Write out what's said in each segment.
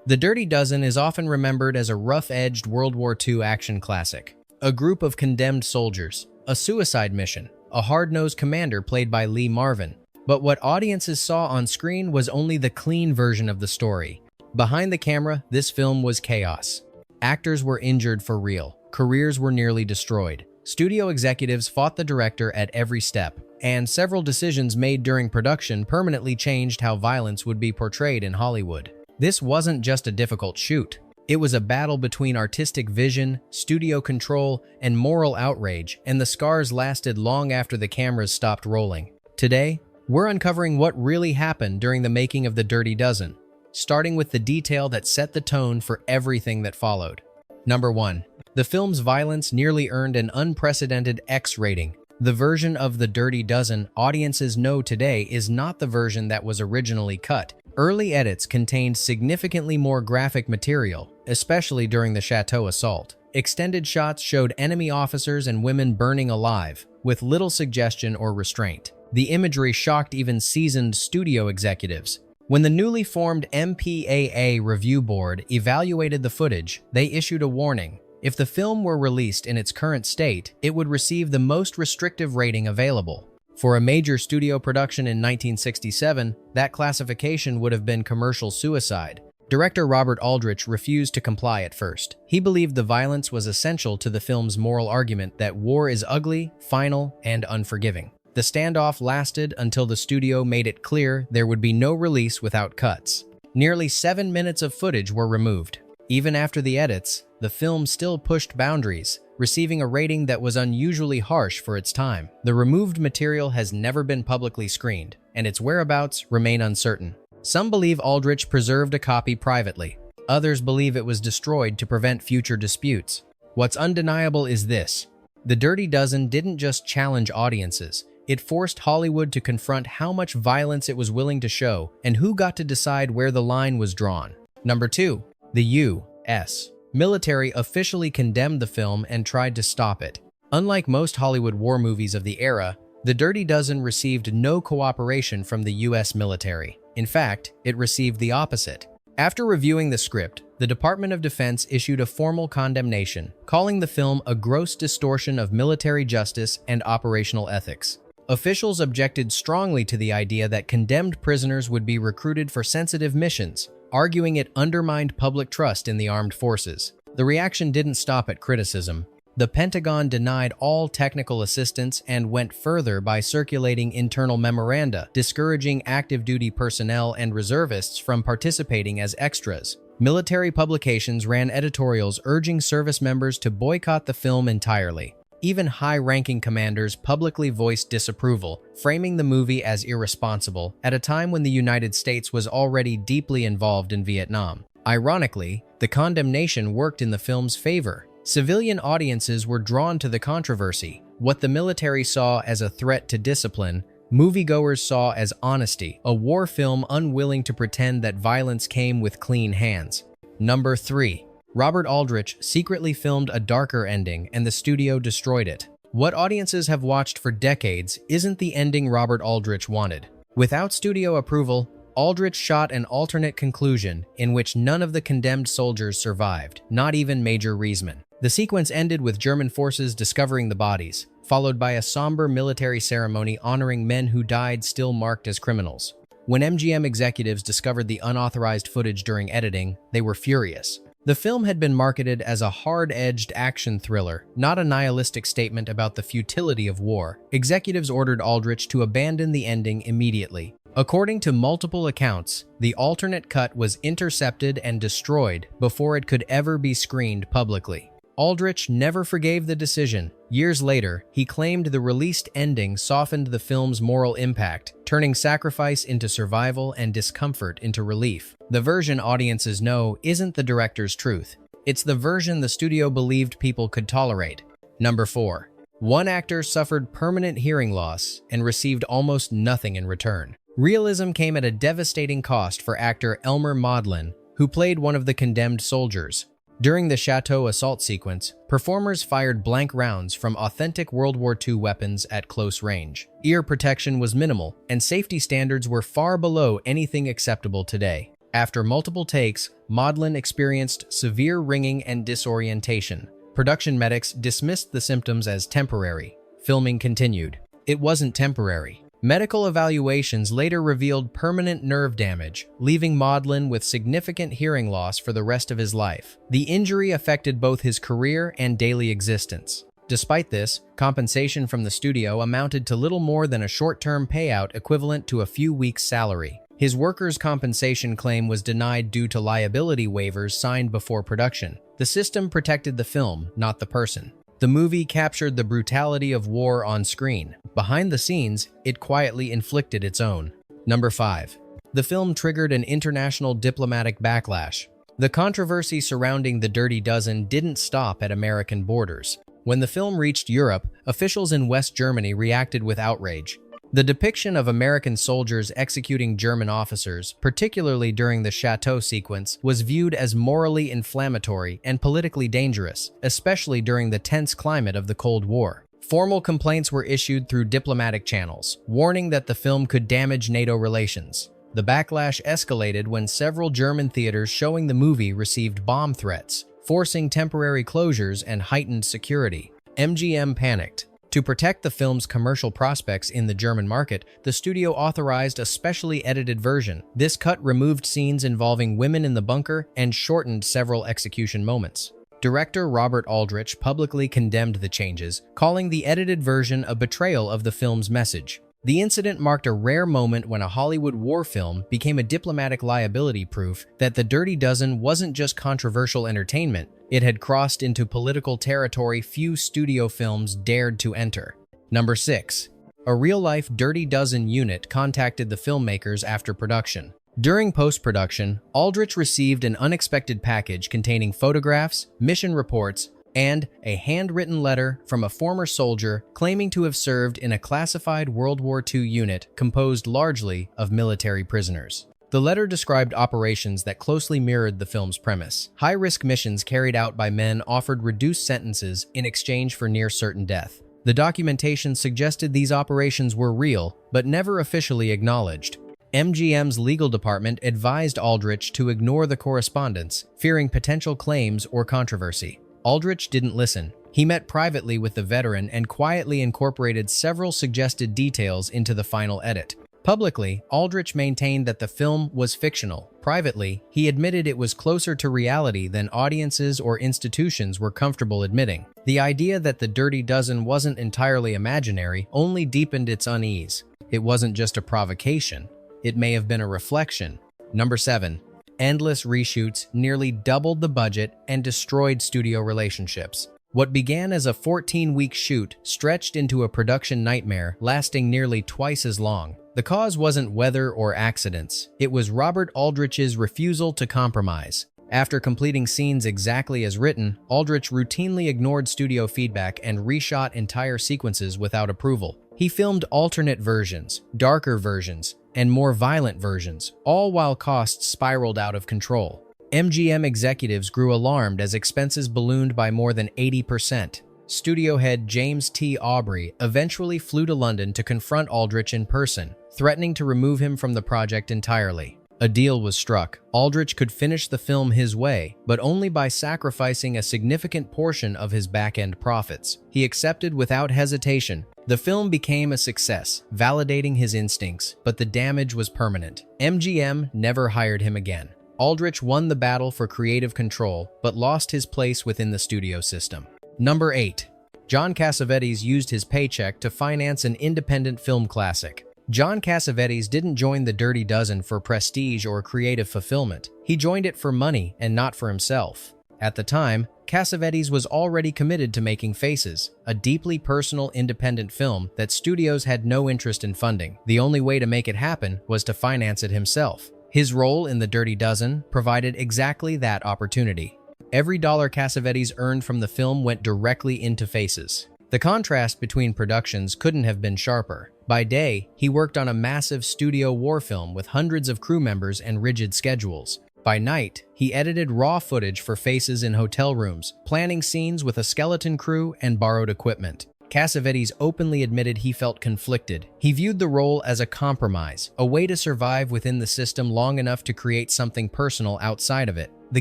The Dirty Dozen is often remembered as a rough-edged World War II action classic. A group of condemned soldiers, a suicide mission, a hard-nosed commander played by Lee Marvin. But what audiences saw on screen was only the clean version of the story. Behind the camera, this film was chaos. Actors were injured for real. Careers were nearly destroyed. Studio executives fought the director at every step, and several decisions made during production permanently changed how violence would be portrayed in Hollywood. This wasn't just a difficult shoot. It was a battle between artistic vision, studio control, and moral outrage, and the scars lasted long after the cameras stopped rolling. Today, we're uncovering what really happened during the making of The Dirty Dozen, starting with the detail that set the tone for everything that followed. Number 1. The film's violence nearly earned an unprecedented X rating. The version of The Dirty Dozen audiences know today is not the version that was originally cut. Early edits contained significantly more graphic material, especially during the chateau assault. Extended shots showed enemy officers and women burning alive, with little suggestion or restraint. The imagery shocked even seasoned studio executives. When the newly formed MPAA review board evaluated the footage, they issued a warning. If the film were released in its current state, it would receive the most restrictive rating available. For a major studio production in 1967, that classification would have been commercial suicide. Director Robert Aldrich refused to comply at first. He believed the violence was essential to the film's moral argument that war is ugly, final, and unforgiving. The standoff lasted until the studio made it clear there would be no release without cuts. Nearly 7 minutes of footage were removed. Even after the edits, the film still pushed boundaries, receiving a rating that was unusually harsh for its time. The removed material has never been publicly screened, and its whereabouts remain uncertain. Some believe Aldrich preserved a copy privately. Others believe it was destroyed to prevent future disputes. What's undeniable is this: The Dirty Dozen didn't just challenge audiences, it forced Hollywood to confront how much violence it was willing to show and who got to decide where the line was drawn. Number 2. The U.S. military officially condemned the film and tried to stop it. Unlike most Hollywood war movies of the era, The Dirty Dozen received no cooperation from the U.S. military. In fact, it received the opposite. After reviewing the script, the Department of Defense issued a formal condemnation, calling the film a gross distortion of military justice and operational ethics. Officials objected strongly to the idea that condemned prisoners would be recruited for sensitive missions, arguing it undermined public trust in the armed forces. The reaction didn't stop at criticism. The Pentagon denied all technical assistance and went further by circulating internal memoranda, discouraging active duty personnel and reservists from participating as extras. Military publications ran editorials urging service members to boycott the film entirely. Even high-ranking commanders publicly voiced disapproval, framing the movie as irresponsible at a time when the United States was already deeply involved in Vietnam. Ironically, the condemnation worked in the film's favor. Civilian audiences were drawn to the controversy. What the military saw as a threat to discipline, moviegoers saw as honesty, a war film unwilling to pretend that violence came with clean hands. Number 3. Robert Aldrich secretly filmed a darker ending and the studio destroyed it. What audiences have watched for decades isn't the ending Robert Aldrich wanted. Without studio approval, Aldrich shot an alternate conclusion in which none of the condemned soldiers survived, not even Major Reisman. The sequence ended with German forces discovering the bodies, followed by a somber military ceremony honoring men who died still marked as criminals. When MGM executives discovered the unauthorized footage during editing, they were furious. The film had been marketed as a hard-edged action thriller, not a nihilistic statement about the futility of war. Executives ordered Aldrich to abandon the ending immediately. According to multiple accounts, the alternate cut was intercepted and destroyed before it could ever be screened publicly. Aldrich never forgave the decision. Years later, he claimed the released ending softened the film's moral impact, turning sacrifice into survival and discomfort into relief. The version audiences know isn't the director's truth. It's the version the studio believed people could tolerate. Number 4. One actor suffered permanent hearing loss and received almost nothing in return. Realism came at a devastating cost for actor Elmer Maudlin, who played one of the condemned soldiers. During the chateau assault sequence, performers fired blank rounds from authentic World War II weapons at close range. Ear protection was minimal, and safety standards were far below anything acceptable today. After multiple takes, Maudlin experienced severe ringing and disorientation. Production medics dismissed the symptoms as temporary. Filming continued. It wasn't temporary. Medical evaluations later revealed permanent nerve damage, leaving Maudlin with significant hearing loss for the rest of his life. The injury affected both his career and daily existence. Despite this, compensation from the studio amounted to little more than a short-term payout equivalent to a few weeks' salary. His workers' compensation claim was denied due to liability waivers signed before production. The system protected the film, not the person. The movie captured the brutality of war on screen. Behind the scenes, it quietly inflicted its own. Number 5. The film triggered an international diplomatic backlash. The controversy surrounding The Dirty Dozen didn't stop at American borders. When the film reached Europe, officials in West Germany reacted with outrage. The depiction of American soldiers executing German officers, particularly during the chateau sequence, was viewed as morally inflammatory and politically dangerous, especially during the tense climate of the Cold War. Formal complaints were issued through diplomatic channels, warning that the film could damage NATO relations. The backlash escalated when several German theaters showing the movie received bomb threats, forcing temporary closures and heightened security. MGM panicked. To protect the film's commercial prospects in the German market, the studio authorized a specially edited version. This cut removed scenes involving women in the bunker and shortened several execution moments. Director Robert Aldrich publicly condemned the changes, calling the edited version a betrayal of the film's message. The incident marked a rare moment when a Hollywood war film became a diplomatic liability proof that The Dirty Dozen wasn't just controversial entertainment, it had crossed into political territory few studio films dared to enter. Number 6. A real-life Dirty Dozen unit contacted the filmmakers after production. During post-production, Aldrich received an unexpected package containing photographs, mission reports, and a handwritten letter from a former soldier claiming to have served in a classified World War II unit composed largely of military prisoners. The letter described operations that closely mirrored the film's premise. High-risk missions carried out by men offered reduced sentences in exchange for near-certain death. The documentation suggested these operations were real, but never officially acknowledged. MGM's legal department advised Aldrich to ignore the correspondence, fearing potential claims or controversy. Aldrich didn't listen. He met privately with the veteran and quietly incorporated several suggested details into the final edit. Publicly, Aldrich maintained that the film was fictional. Privately, he admitted it was closer to reality than audiences or institutions were comfortable admitting. The idea that The Dirty Dozen wasn't entirely imaginary only deepened its unease. It wasn't just a provocation. It may have been a reflection. Number 7. Endless reshoots nearly doubled the budget and destroyed studio relationships. What began as a 14-week shoot stretched into a production nightmare lasting nearly twice as long. The cause wasn't weather or accidents. It was Robert Aldrich's refusal to compromise. After completing scenes exactly as written, Aldrich routinely ignored studio feedback and reshot entire sequences without approval. He filmed alternate versions, darker versions, and more violent versions, all while costs spiraled out of control. MGM executives grew alarmed as expenses ballooned by more than 80%. Studio head James T. Aubrey eventually flew to London to confront Aldrich in person, threatening to remove him from the project entirely. A deal was struck. Aldrich could finish the film his way, but only by sacrificing a significant portion of his back-end profits. He accepted without hesitation. The film became a success, validating his instincts, but the damage was permanent. MGM never hired him again. Aldrich won the battle for creative control, but lost his place within the studio system. Number 8. John Cassavetes used his paycheck to finance an independent film classic. John Cassavetes didn't join The Dirty Dozen for prestige or creative fulfillment. He joined it for money and not for himself. At the time, Cassavetes was already committed to making Faces, a deeply personal independent film that studios had no interest in funding. The only way to make it happen was to finance it himself. His role in The Dirty Dozen provided exactly that opportunity. Every dollar Cassavetes earned from the film went directly into Faces. The contrast between productions couldn't have been sharper. By day, he worked on a massive studio war film with hundreds of crew members and rigid schedules. By night, he edited raw footage for Faces in hotel rooms, planning scenes with a skeleton crew and borrowed equipment. Cassavetes openly admitted he felt conflicted. He viewed the role as a compromise, a way to survive within the system long enough to create something personal outside of it. The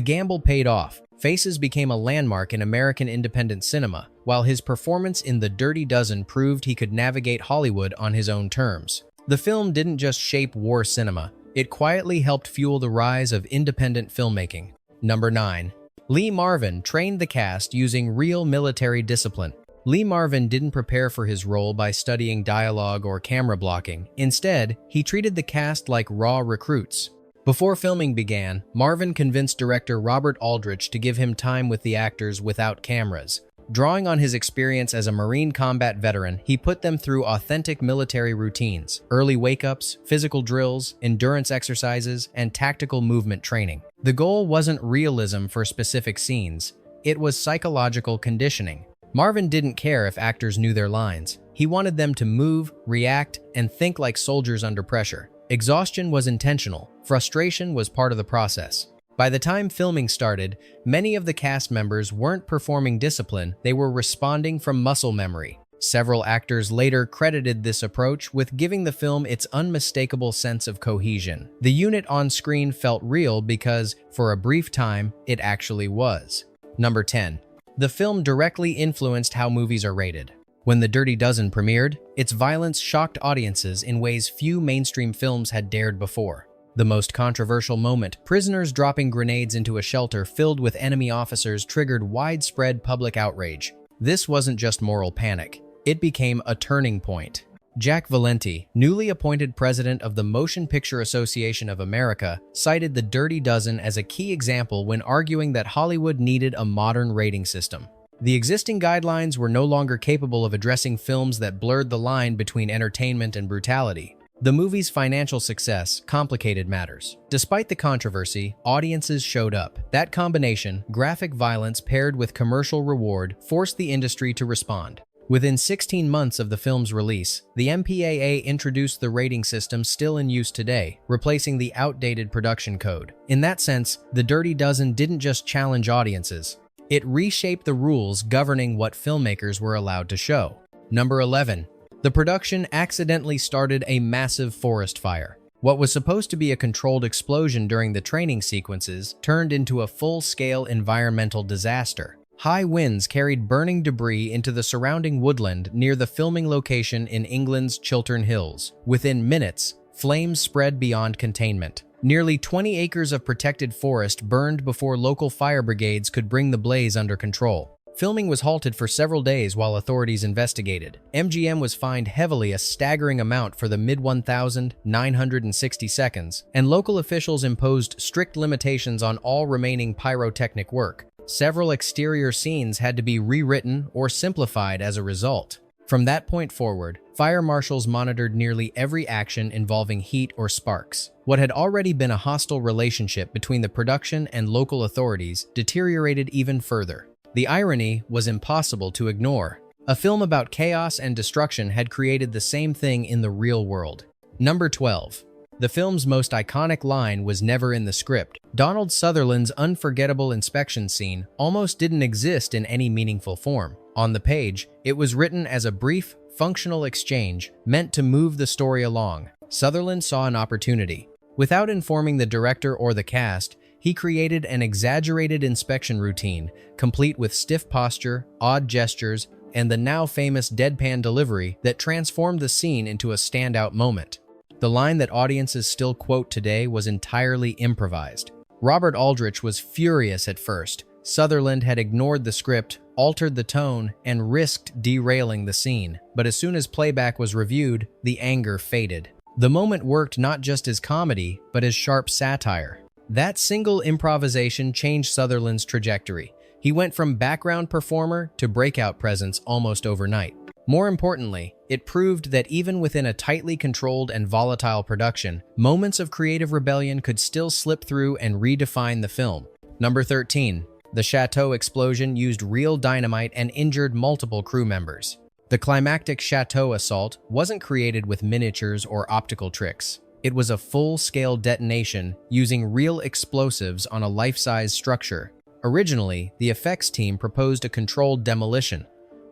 gamble paid off. Faces became a landmark in American independent cinema, while his performance in The Dirty Dozen proved he could navigate Hollywood on his own terms. The film didn't just shape war cinema, it quietly helped fuel the rise of independent filmmaking. Number 9. Lee Marvin trained the cast using real military discipline. Lee Marvin didn't prepare for his role by studying dialogue or camera blocking. Instead, he treated the cast like raw recruits. Before filming began, Marvin convinced director Robert Aldrich to give him time with the actors without cameras. Drawing on his experience as a Marine combat veteran, he put them through authentic military routines, early wake-ups, physical drills, endurance exercises, and tactical movement training. The goal wasn't realism for specific scenes, it was psychological conditioning. Marvin didn't care if actors knew their lines. He wanted them to move, react, and think like soldiers under pressure. Exhaustion was intentional. Frustration was part of the process. By the time filming started, many of the cast members weren't performing discipline, they were responding from muscle memory. Several actors later credited this approach with giving the film its unmistakable sense of cohesion. The unit on screen felt real because, for a brief time, it actually was. Number 10. The film directly influenced how movies are rated. When The Dirty Dozen premiered, its violence shocked audiences in ways few mainstream films had dared before. The most controversial moment, prisoners dropping grenades into a shelter filled with enemy officers, triggered widespread public outrage. This wasn't just moral panic. It became a turning point. Jack Valenti, newly appointed president of the Motion Picture Association of America, cited The Dirty Dozen as a key example when arguing that Hollywood needed a modern rating system. The existing guidelines were no longer capable of addressing films that blurred the line between entertainment and brutality. The movie's financial success complicated matters. Despite the controversy, audiences showed up. That combination, graphic violence paired with commercial reward, forced the industry to respond. Within 16 months of the film's release, the MPAA introduced the rating system still in use today, replacing the outdated production code. In that sense, The Dirty Dozen didn't just challenge audiences. It reshaped the rules governing what filmmakers were allowed to show. Number 11. The production accidentally started a massive forest fire. What was supposed to be a controlled explosion during the training sequences turned into a full-scale environmental disaster. High winds carried burning debris into the surrounding woodland near the filming location in England's Chiltern Hills. Within minutes, flames spread beyond containment. Nearly 20 acres of protected forest burned before local fire brigades could bring the blaze under control. Filming was halted for several days while authorities investigated. MGM was fined heavily, a staggering amount for the mid-1,960 seconds, and local officials imposed strict limitations on all remaining pyrotechnic work. Several exterior scenes had to be rewritten or simplified as a result. From that point forward, fire marshals monitored nearly every action involving heat or sparks. What had already been a hostile relationship between the production and local authorities deteriorated even further. The irony was impossible to ignore. A film about chaos and destruction had created the same thing in the real world. Number 12. The film's most iconic line was never in the script. Donald Sutherland's unforgettable inspection scene almost didn't exist in any meaningful form. On the page, it was written as a brief, functional exchange meant to move the story along. Sutherland saw an opportunity. Without informing the director or the cast, he created an exaggerated inspection routine, complete with stiff posture, odd gestures, and the now famous deadpan delivery that transformed the scene into a standout moment. The line that audiences still quote today was entirely improvised. Robert Aldrich was furious at first. Sutherland had ignored the script, altered the tone, and risked derailing the scene. But as soon as playback was reviewed, the anger faded. The moment worked not just as comedy, but as sharp satire. That single improvisation changed Sutherland's trajectory. He went from background performer to breakout presence almost overnight. More importantly, it proved that even within a tightly controlled and volatile production, moments of creative rebellion could still slip through and redefine the film. Number 13. The Chateau explosion used real dynamite and injured multiple crew members. The climactic Chateau assault wasn't created with miniatures or optical tricks. It was a full-scale detonation using real explosives on a life-size structure. Originally, the effects team proposed a controlled demolition.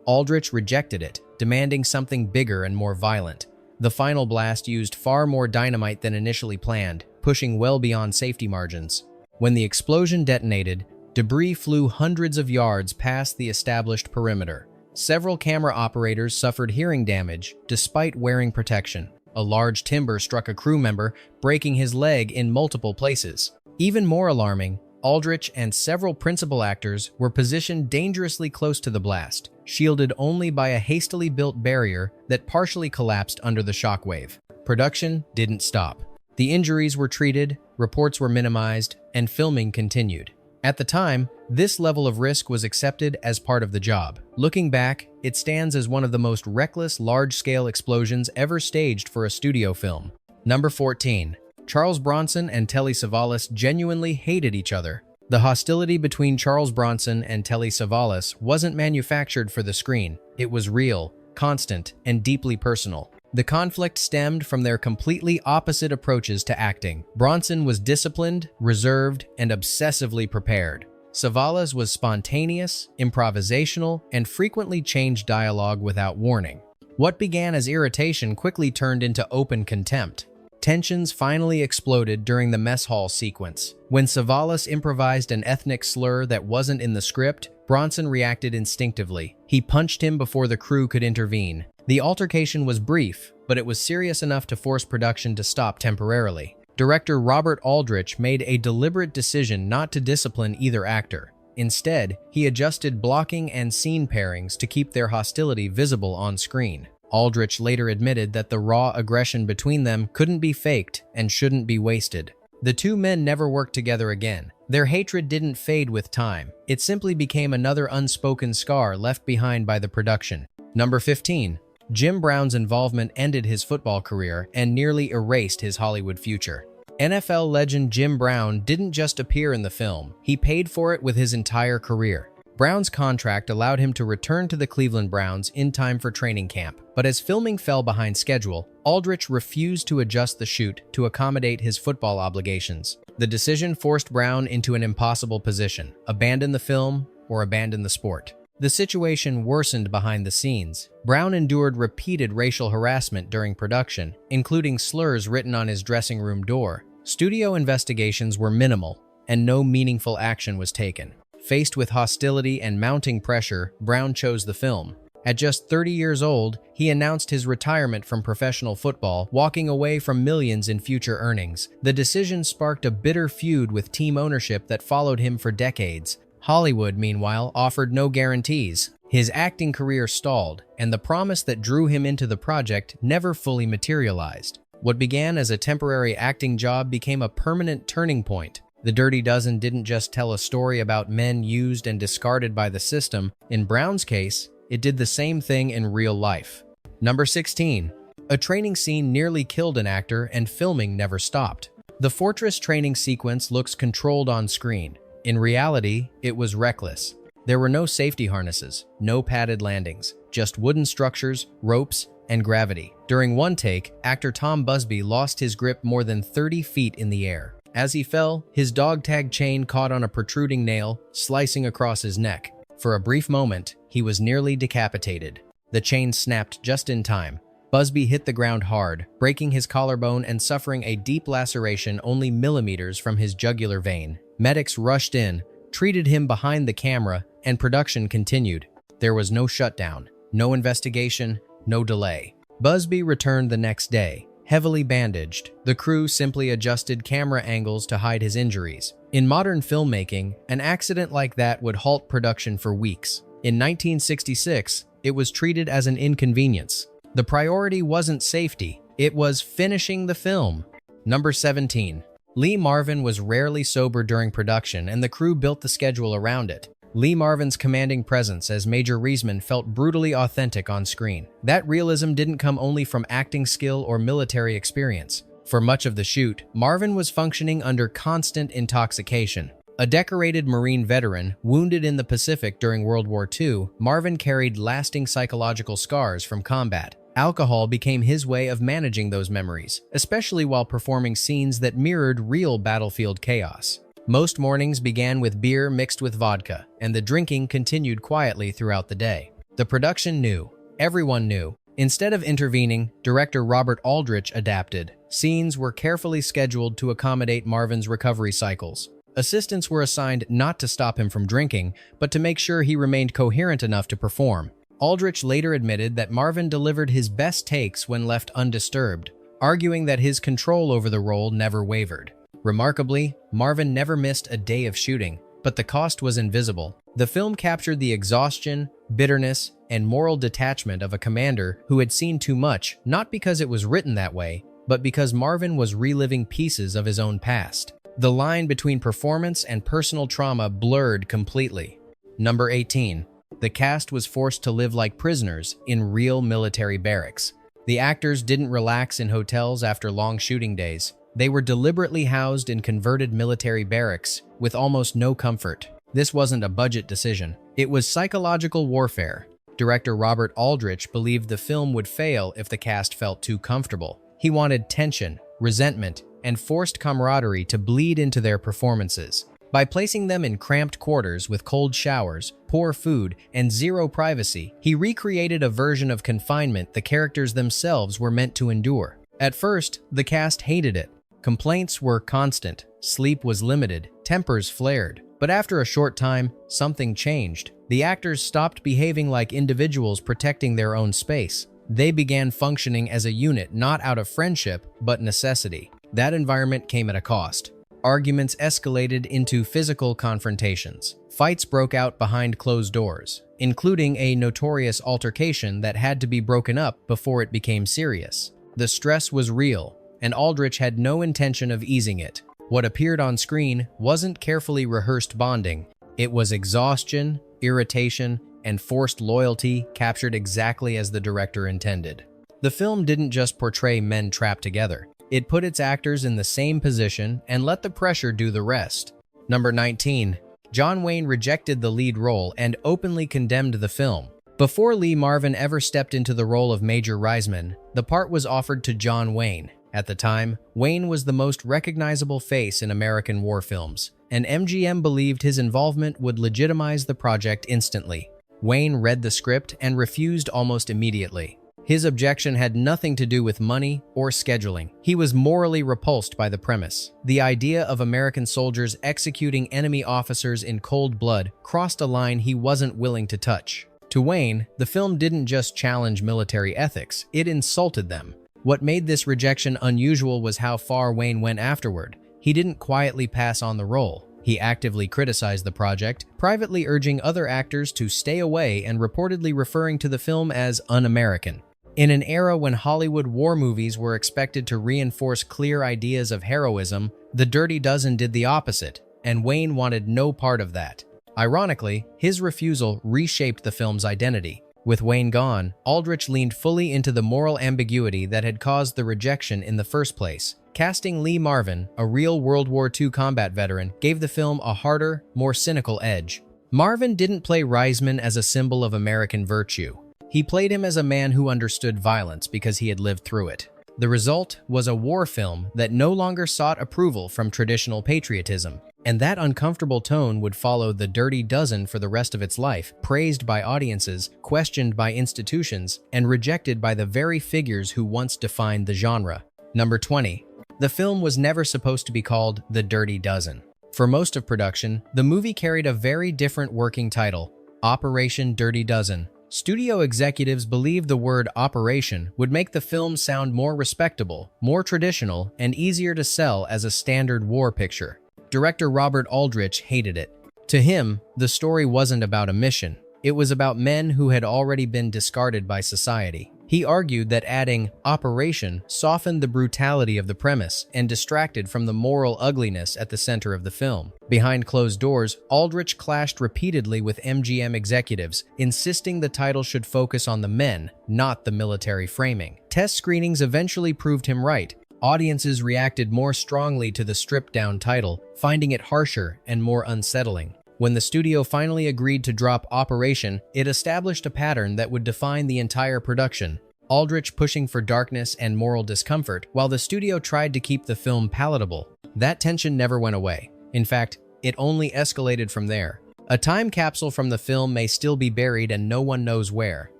Aldrich rejected it, demanding something bigger and more violent. The final blast used far more dynamite than initially planned, pushing well beyond safety margins. When the explosion detonated, debris flew hundreds of yards past the established perimeter. Several camera operators suffered hearing damage despite wearing protection. A large timber struck a crew member, breaking his leg in multiple places. Even more alarming, Aldrich and several principal actors were positioned dangerously close to the blast, shielded only by a hastily built barrier that partially collapsed under the shockwave. Production didn't stop. The injuries were treated, reports were minimized, and filming continued. At the time, this level of risk was accepted as part of the job. Looking back, it stands as one of the most reckless, large-scale explosions ever staged for a studio film. Number 14. Charles Bronson and Telly Savalas genuinely hated each other. The hostility between Charles Bronson and Telly Savalas wasn't manufactured for the screen. It was real, constant, and deeply personal. The conflict stemmed from their completely opposite approaches to acting. Bronson was disciplined, reserved, and obsessively prepared. Savalas was spontaneous, improvisational, and frequently changed dialogue without warning. What began as irritation quickly turned into open contempt. Tensions finally exploded during the mess hall sequence. When Savalas improvised an ethnic slur that wasn't in the script, Bronson reacted instinctively. He punched him before the crew could intervene. The altercation was brief, but it was serious enough to force production to stop temporarily. Director Robert Aldrich made a deliberate decision not to discipline either actor. Instead, he adjusted blocking and scene pairings to keep their hostility visible on screen. Aldrich later admitted that the raw aggression between them couldn't be faked and shouldn't be wasted. The two men never worked together again. Their hatred didn't fade with time. It simply became another unspoken scar left behind by the production. Number 15. Jim Brown's involvement ended his football career and nearly erased his Hollywood future. NFL legend Jim Brown didn't just appear in the film, he paid for it with his entire career. Brown's contract allowed him to return to the Cleveland Browns in time for training camp, but as filming fell behind schedule, Aldrich refused to adjust the shoot to accommodate his football obligations. The decision forced Brown into an impossible position: abandon the film or abandon the sport. The situation worsened behind the scenes. Brown endured repeated racial harassment during production, including slurs written on his dressing room door. Studio investigations were minimal, and no meaningful action was taken. Faced with hostility and mounting pressure, Brown chose the film. At just 30 years old, he announced his retirement from professional football, walking away from millions in future earnings. The decision sparked a bitter feud with team ownership that followed him for decades. Hollywood, meanwhile, offered no guarantees. His acting career stalled, and the promise that drew him into the project never fully materialized. What began as a temporary acting job became a permanent turning point. The Dirty Dozen didn't just tell a story about men used and discarded by the system. In Brown's case, it did the same thing in real life. Number 16. A training scene nearly killed an actor, and filming never stopped. The Fortress training sequence looks controlled on screen. In reality, it was reckless. There were no safety harnesses, no padded landings, just wooden structures, ropes, and gravity. During one take, actor Tom Busby lost his grip more than 30 feet in the air. As he fell, his dog tag chain caught on a protruding nail, slicing across his neck. For a brief moment, he was nearly decapitated. The chain snapped just in time. Busby hit the ground hard, breaking his collarbone and suffering a deep laceration only millimeters from his jugular vein. Medics rushed in, treated him behind the camera, and production continued. There was no shutdown, no investigation, no delay. Busby returned the next day, heavily bandaged. The crew simply adjusted camera angles to hide his injuries. In modern filmmaking, an accident like that would halt production for weeks. In 1966, it was treated as an inconvenience. The priority wasn't safety, it was finishing the film. Number 17. Lee Marvin was rarely sober during production, and the crew built the schedule around it. Lee Marvin's commanding presence as Major Reisman felt brutally authentic on screen. That realism didn't come only from acting skill or military experience. For much of the shoot, Marvin was functioning under constant intoxication. A decorated Marine veteran, wounded in the Pacific during World War II, Marvin carried lasting psychological scars from combat. Alcohol became his way of managing those memories, especially while performing scenes that mirrored real battlefield chaos. Most mornings began with beer mixed with vodka, and the drinking continued quietly throughout the day. The production knew Everyone knew. Instead of intervening, director Robert Aldrich adapted. Scenes were carefully scheduled to accommodate Marvin's recovery cycles. Assistants were assigned not to stop him from drinking, but to make sure he remained coherent enough to perform. Aldrich later admitted that Marvin delivered his best takes when left undisturbed, arguing that his control over the role never wavered. Remarkably, Marvin never missed a day of shooting, but the cost was invisible. The film captured the exhaustion, bitterness, and moral detachment of a commander who had seen too much, not because it was written that way, but because Marvin was reliving pieces of his own past. The line between performance and personal trauma blurred completely. Number 18. The cast was forced to live like prisoners in real military barracks. The actors didn't relax in hotels after long shooting days. They were deliberately housed in converted military barracks with almost no comfort. This wasn't a budget decision. It was psychological warfare. Director Robert Aldrich believed the film would fail if the cast felt too comfortable. He wanted tension, resentment, and forced camaraderie to bleed into their performances. By placing them in cramped quarters with cold showers, poor food, and zero privacy, he recreated a version of confinement the characters themselves were meant to endure. At first, the cast hated it. Complaints were constant, sleep was limited, tempers flared. But after a short time, something changed. The actors stopped behaving like individuals protecting their own space. They began functioning as a unit not out of friendship, but necessity. That environment came at a cost. Arguments escalated into physical confrontations. Fights broke out behind closed doors, including a notorious altercation that had to be broken up before it became serious. The stress was real, and Aldrich had no intention of easing it. What appeared on screen wasn't carefully rehearsed bonding. It was exhaustion, irritation, and forced loyalty captured exactly as the director intended. The film didn't just portray men trapped together. It put its actors in the same position and let the pressure do the rest. Number 19. John Wayne rejected the lead role and openly condemned the film. Before Lee Marvin ever stepped into the role of Major Reisman, the part was offered to John Wayne. At the time, Wayne was the most recognizable face in American war films, and MGM believed his involvement would legitimize the project instantly. Wayne read the script and refused almost immediately. His objection had nothing to do with money or scheduling. He was morally repulsed by the premise. The idea of American soldiers executing enemy officers in cold blood crossed a line he wasn't willing to touch. To Wayne, the film didn't just challenge military ethics, it insulted them. What made this rejection unusual was how far Wayne went afterward. He didn't quietly pass on the role. He actively criticized the project, privately urging other actors to stay away and reportedly referring to the film as un-American. In an era when Hollywood war movies were expected to reinforce clear ideas of heroism, The Dirty Dozen did the opposite, and Wayne wanted no part of that. Ironically, his refusal reshaped the film's identity. With Wayne gone, Aldrich leaned fully into the moral ambiguity that had caused the rejection in the first place. Casting Lee Marvin, a real World War II combat veteran, gave the film a harder, more cynical edge. Marvin didn't play Reisman as a symbol of American virtue. He played him as a man who understood violence because he had lived through it. The result was a war film that no longer sought approval from traditional patriotism. And that uncomfortable tone would follow The Dirty Dozen for the rest of its life, praised by audiences, questioned by institutions, and rejected by the very figures who once defined the genre. Number 20. The film was never supposed to be called The Dirty Dozen. For most of production, the movie carried a very different working title, Operation Dirty Dozen. Studio executives believed the word operation would make the film sound more respectable, more traditional, and easier to sell as a standard war picture. Director Robert Aldrich hated it. To him, the story wasn't about a mission. It was about men who had already been discarded by society. He argued that adding operation softened the brutality of the premise and distracted from the moral ugliness at the center of the film. Behind closed doors, Aldrich clashed repeatedly with MGM executives, insisting the title should focus on the men, not the military framing. Test screenings eventually proved him right. Audiences reacted more strongly to the stripped-down title, finding it harsher and more unsettling. When the studio finally agreed to drop Operation, it established a pattern that would define the entire production. Aldrich pushing for darkness and moral discomfort, while the studio tried to keep the film palatable. That tension never went away. In fact, it only escalated from there. A time capsule from the film may still be buried and no one knows where.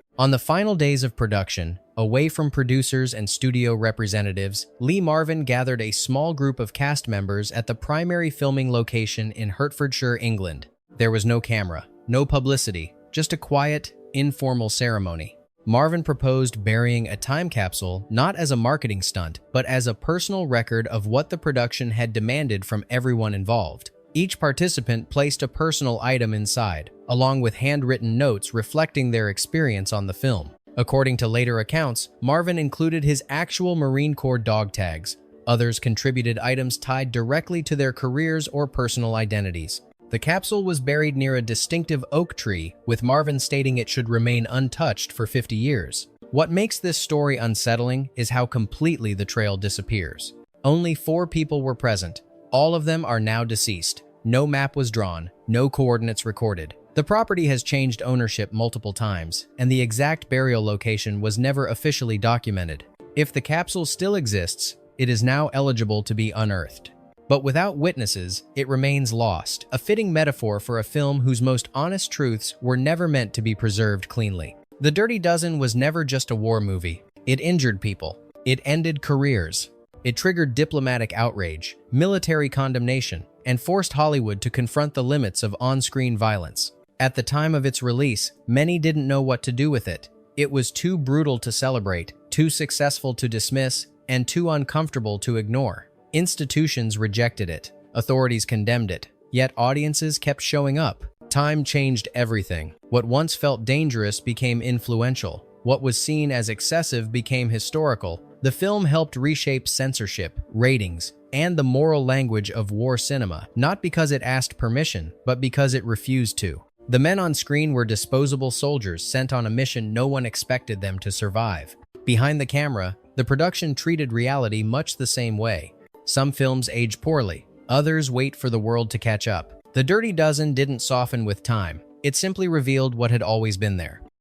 On the final days of production, away from producers and studio representatives, Lee Marvin gathered a small group of cast members at the primary filming location in Hertfordshire, England. There was no camera, no publicity, just a quiet, informal ceremony. Marvin proposed burying a time capsule not as a marketing stunt, but as a personal record of what the production had demanded from everyone involved. Each participant placed a personal item inside, along with handwritten notes reflecting their experience on the film. According to later accounts, Marvin included his actual Marine Corps dog tags. Others contributed items tied directly to their careers or personal identities. The capsule was buried near a distinctive oak tree, with Marvin stating it should remain untouched for 50 years. What makes this story unsettling is how completely the trail disappears. Only 4 people were present. All of them are now deceased. No map was drawn, no coordinates recorded. The property has changed ownership multiple times, and the exact burial location was never officially documented. If the capsule still exists, it is now eligible to be unearthed. But without witnesses, it remains lost, a fitting metaphor for a film whose most honest truths were never meant to be preserved cleanly. The Dirty Dozen was never just a war movie. It injured people. It ended careers. It triggered diplomatic outrage, military condemnation, and forced Hollywood to confront the limits of on-screen violence. At the time of its release, many didn't know what to do with it. It was too brutal to celebrate, too successful to dismiss, and too uncomfortable to ignore. Institutions rejected it. Authorities condemned it. Yet audiences kept showing up. Time changed everything. What once felt dangerous became influential. What was seen as excessive became historical. The film helped reshape censorship, ratings, and the moral language of war cinema, not because it asked permission, but because it refused to. The men on screen were disposable soldiers sent on a mission no one expected them to survive. Behind the camera, the production treated reality much the same way. Some films age poorly, others wait for the world to catch up. The Dirty Dozen didn't soften with time. It simply revealed what had always been there.